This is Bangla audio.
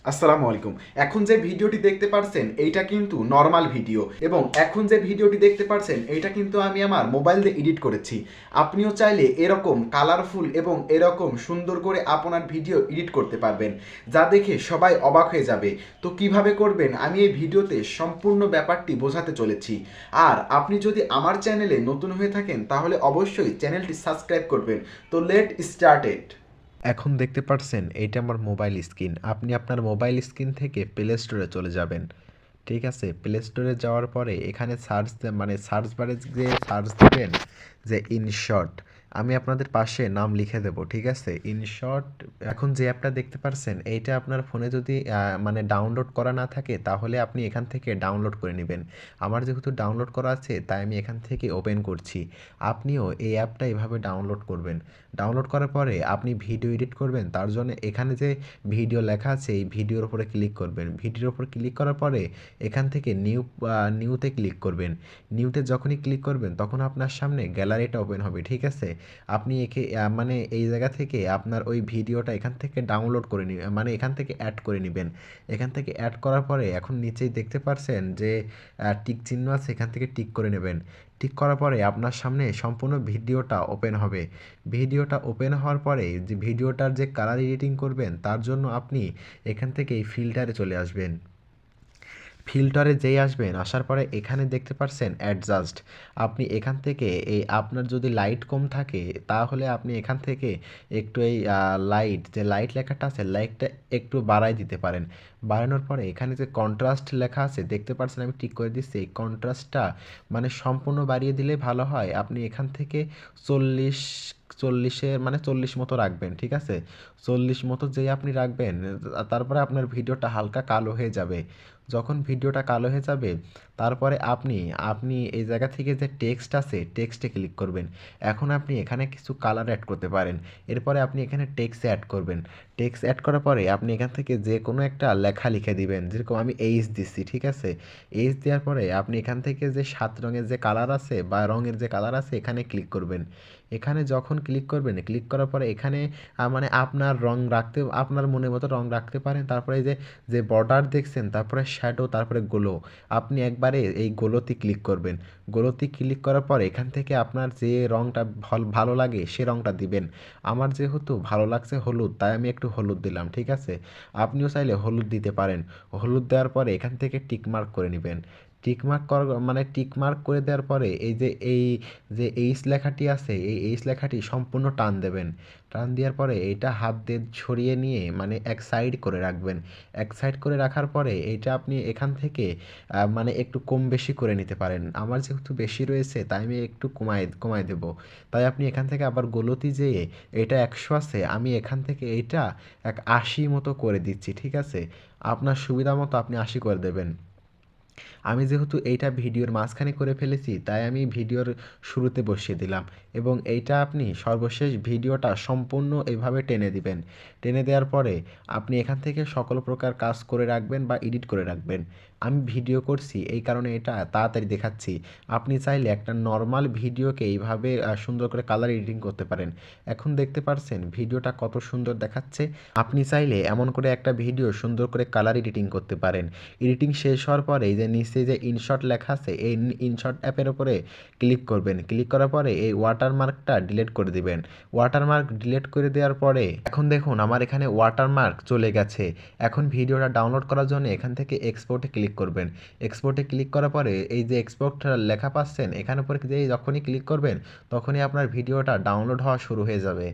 আসসালামু আলাইকুম। এখন যে ভিডিওটি দেখতে পারছেন এইটা কিন্তু নর্মাল ভিডিও এবং এখন যে ভিডিওটি দেখতে পারছেন এইটা কিন্তু আমি আমার মোবাইল দিয়ে এডিট করেছি। আপনিও চাইলে এরকম কালারফুল এবং এরকম সুন্দর করে আপনার ভিডিও এডিট করতে পারবেন, যা দেখে সবাই অবাক হয়ে যাবে। তো কিভাবে করবেন আমি এই ভিডিওতে সম্পূর্ণ ব্যাপারটি বোঝাতে চলেছি। আর আপনি যদি আমার চ্যানেলে নতুন হয়ে থাকেন তাহলে অবশ্যই চ্যানেলটি সাবস্ক্রাইব করবেন। তো লেট স্টার্টেড। এখন দেখতে পাচ্ছেন এইটা আমার মোবাইল স্ক্রিন। আপনি আপনার মোবাইল স্ক্রিন থেকে প্লে স্টোরে চলে যাবেন। ঠিক আছে, প্লে স্টোরে যাওয়ার পরে এখানে সার্চ বারে যে সার্চ দিবেন যে ইনশর্ট। আমি আপনাদের পাশে নাম লিখে দেব, ঠিক আছে। ইনশর্ট। এখন যে অ্যাপটা দেখতে পাচ্ছেন এইটা আপনার ফোনে যদি ডাউনলোড করা না থাকে তাহলে আপনি এখান থেকে ডাউনলোড করে নেবেন। আমার যেহেতু ডাউনলোড করা আছে তাই আমি এখান থেকে ওপেন করছি। আপনিও এই অ্যাপটা এভাবে ডাউনলোড করবেন। ডাউনলোড করার পরে আপনি ভিডিও এডিট করবেন, তার জন্য এখানে যে ভিডিও লেখা আছে এই ভিডিওর উপরে ক্লিক করবেন। ভিডিওর উপর ক্লিক করার পরে এখান থেকে নিউতে ক্লিক করবেন। নিউতে যখনই ক্লিক করবেন তখন আপনার সামনে গ্যালারিটা ওপেন হবে, ঠিক আছে। আপনি এই জায়গা থেকে আপনার ওই ভিডিওটা এখান থেকে ডাউনলোড করে নিবেন, এখান থেকে অ্যাড করে নেবেন। এখান থেকে অ্যাড করার পরে এখন নিচেই দেখতে পারছেন যে টিক চিহ্ন আছে, এখান থেকে টিক করে নেবেন। টিক করার পরে আপনার সামনে সম্পূর্ণ ভিডিওটা ওপেন হবে। ভিডিওটা ওপেন হওয়ার পরে যে ভিডিওটার যে কালার এডিটিং করবেন তার জন্য আপনি এখান থেকে এই ফিল্টারে চলে আসবেন। ফিল্টারে যেই আসবেন, আসার পরে এখানে দেখতে পাচ্ছেন অ্যাডজাস্ট। আপনি এখান থেকে এই আপনার যদি লাইট কম থাকে তাহলে আপনি এখান থেকে একটু এই লাইট লেখাটা আছে লাইটটা একটু বাড়ায় দিতে পারেন। বাড়ানোর পরে এখানে যে কন্ট্রাস্ট লেখা আছে দেখতে পাচ্ছেন, আমি ঠিক করে দিচ্ছি। এই কন্ট্রাস্টটা সম্পূর্ণ বাড়িয়ে দিলে ভালো হয়। আপনি এখান থেকে চল্লিশ চল্লিশের 40 মতো রাখবেন, ঠিক আছে। 40 মতো যেই আপনি রাখবেন তারপরে আপনার ভিডিওটা হালকা কালো হয়ে যাবে। যখন ভিডিওটা কালো হয়ে যাবে তারপরে আপনি আপনি এই জায়গা থেকে যে টেক্সট আছে টেক্সটে ক্লিক করবেন। এখন আপনি এখানে কিছু কালার অ্যাড করতে পারেন। এরপরে আপনি এখানে টেক্সট অ্যাড করবেন। টেক্সট অ্যাড করার পরে আপনি এখান থেকে যে কোনো একটা লেখা লিখে দিবেন, যেরকম আমি এইচ দিচ্ছি, ঠিক আছে। এইচ দেওয়ার পরে আপনি এখান থেকে যে 7 রঙের যে কালার আছে বা রঙের যে কালার আছে এখানে ক্লিক করবেন। এখানে যখন ক্লিক করবেন, ক্লিক করার পরে এখানে আপনার রং রাখতে, আপনার মনের মতো রং রাখতে পারেন। তারপরে এই যে যে বর্ডার দেখছেন, তারপরে শ্যাডো, তারপরে গ্লো। আপনি একবারে এই গ্লোতে ক্লিক করবেন। গ্লোতে ক্লিক করার পর এখান থেকে আপনার যে রংটা ভালো লাগে সে রংটা দিবেন। আমার যেহেতু ভালো লাগছে হলুদ, তাই আমি একটু হলুদ দিলাম, ঠিক আছে। আপনিও চাইলে হলুদ দিতে পারেন। হলুদ দেওয়ার পরে এখান থেকে টিক মার্ক করে নেবেন। টিক মার্ক করে দেওয়ার পরে এই যে এইচ লেখাটি আছে এই এইচ লেখাটি সম্পূর্ণ টান দেবেন। টান দেওয়ার পরে এইটা হাত দিয়ে ছড়িয়ে নিয়ে এক সাইড করে রাখবেন। এক সাইড করে রাখার পরে এইটা আপনি এখান থেকে একটু কম বেশি করে নিতে পারেন। আমার যেহেতু বেশি রয়েছে তাই আমি একটু কমায় দেব। তাই আপনি এখান থেকে আবার গোলতি যেয়ে এটা 100 আছে, আমি এখান থেকে এইটা 80 মতো করে দিচ্ছি, ঠিক আছে। আপনার সুবিধা মতো আপনি 80 করে দেবেন। আমি যেহেতু এইটা ভিডিওর মাঝখানে করে ফেলেছি তাই আমি ভিডিওর শুরুতে বসিয়ে দিলাম। এবং এইটা আপনি সর্বশেষ ভিডিওটা সম্পূর্ণ এভাবে টেনে দিবেন। টেনে দেওয়ার পরে আপনি এখান থেকে সকল প্রকার কাজ করে রাখবেন বা এডিট করে রাখবেন। আমি ভিডিও করছি এই কারণে এটা তাড়াতাড়ি দেখাচ্ছি। আপনি চাইলে একটা নর্মাল ভিডিওকে এইভাবে সুন্দর করে কালার এডিটিং করতে পারেন। এখন দেখতে পারছেন ভিডিওটা কত সুন্দর দেখাচ্ছে। আপনি চাইলে এমন করে একটা ভিডিও সুন্দর করে কালার এডিটিং করতে পারেন। এডিটিং শেষ হওয়ার পরে এই যে নিচে যে ইনশট লেখা আছে এই ইনশট অ্যাপের উপরে ক্লিক করবেন। ক্লিক করার পরে এই ওয়াটারমার্কটা ডিলিট করে দিবেন। ওয়াটারমার্ক ডিলিট করে দেওয়ার পরে এখন দেখুন আমার এখানে ওয়াটারমার্ক চলে গেছে। এখন ভিডিওটা ডাউনলোড করার জন্য এখান থেকে এক্সপোর্টে ক্লিক করবেন। এক্সপোর্টে ক্লিক করার পরে এই যে এক্সপোর্ট লেখা পাচ্ছেন এখানে উপরে যখনই ক্লিক করবেন তখনই আপনার ভিডিওটা ডাউনলোড হওয়া শুরু হয়ে যাবে।